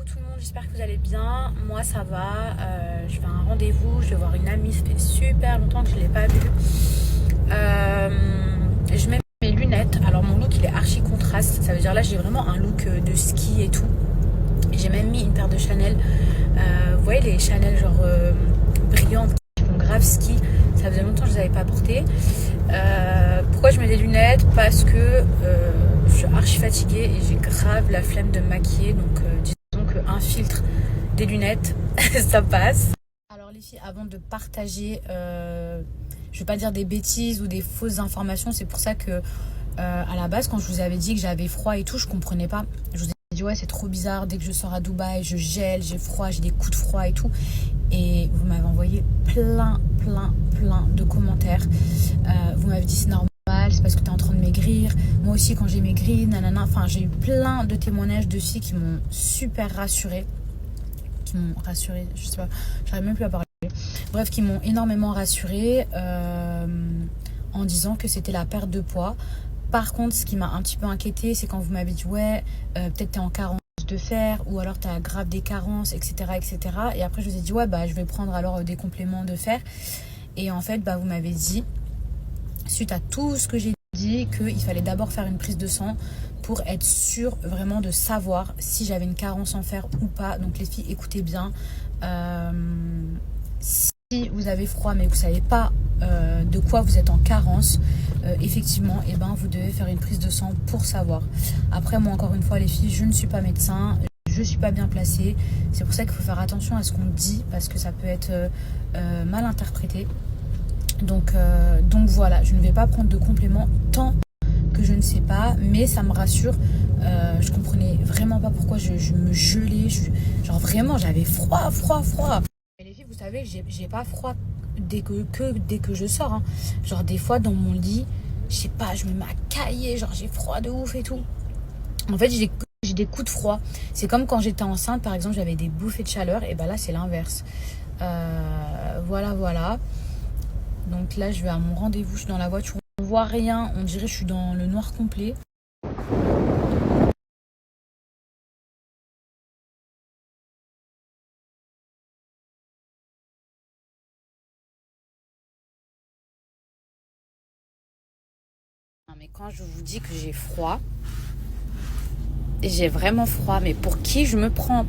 tout le monde, j'espère que vous allez bien. Moi ça va, je fais un rendez-vous, je vais voir une amie, ça fait super longtemps que je ne l'ai pas vue. Je mets mes lunettes, alors mon look il est archi contraste, ça veut dire là j'ai vraiment un look de ski et tout. J'ai même mis une paire de Chanel, vous voyez les Chanel genre brillantes qui font grave ski, ça faisait longtemps que je les avais pas portées. Pourquoi je mets des lunettes? Parce que je suis archi fatiguée et j'ai grave la flemme de me maquiller, donc disons qu'un filtre, des lunettes, ça passe. Alors les filles, avant de partager, je vais pas dire des bêtises ou des fausses informations, c'est pour ça que à la base quand je vous avais dit que j'avais froid et tout, je comprenais pas. Je vous ai dit ouais c'est trop bizarre, dès que je sors à Dubaï, je gèle, j'ai froid, j'ai des coups de froid et tout. Et vous m'avez envoyé plein de commentaires. Vous m'avez dit c'est normal, c'est parce que tu es en train de maigrir. Moi aussi quand j'ai maigri, nanana. Enfin j'ai eu plein de témoignages de filles qui m'ont super rassurée. Je sais pas, j'arrive même plus à parler. Bref, qui m'ont énormément rassurée en disant que c'était la perte de poids. Par contre, ce qui m'a un petit peu inquiétée, c'est quand vous m'avez dit ouais, peut-être t'es en carence de fer ou alors t'as grave des carences, etc. Et après je vous ai dit ouais bah je vais prendre alors des compléments de fer. Et en fait bah vous m'avez dit, suite à tout ce que j'ai dit, qu'il fallait d'abord faire une prise de sang pour être sûr vraiment de savoir si j'avais une carence en fer ou pas. Donc les filles, écoutez bien, si vous avez froid mais vous ne savez pas de quoi vous êtes en carence, effectivement, eh ben, vous devez faire une prise de sang pour savoir. Après, moi, encore une fois, les filles, je ne suis pas médecin, je ne suis pas bien placée. C'est pour ça qu'il faut faire attention à ce qu'on dit parce que ça peut être mal interprété. Donc voilà, je ne vais pas prendre de compléments tant que je ne sais pas, mais ça me rassure. Je comprenais vraiment pas pourquoi je me gelais. Genre vraiment, j'avais froid. Mais les filles, vous savez, j'ai pas froid dès que je sors. Hein. Genre des fois dans mon lit, je sais pas, je me mets à cailler, genre j'ai froid de ouf et tout. En fait, j'ai des coups de froid. C'est comme quand j'étais enceinte, par exemple, j'avais des bouffées de chaleur, et ben là c'est l'inverse. Voilà. Donc là, je vais à mon rendez-vous, je suis dans la voiture, on voit rien, on dirait que je suis dans le noir complet. Non, mais quand je vous dis que j'ai froid, j'ai vraiment froid, mais pour qui je me prends?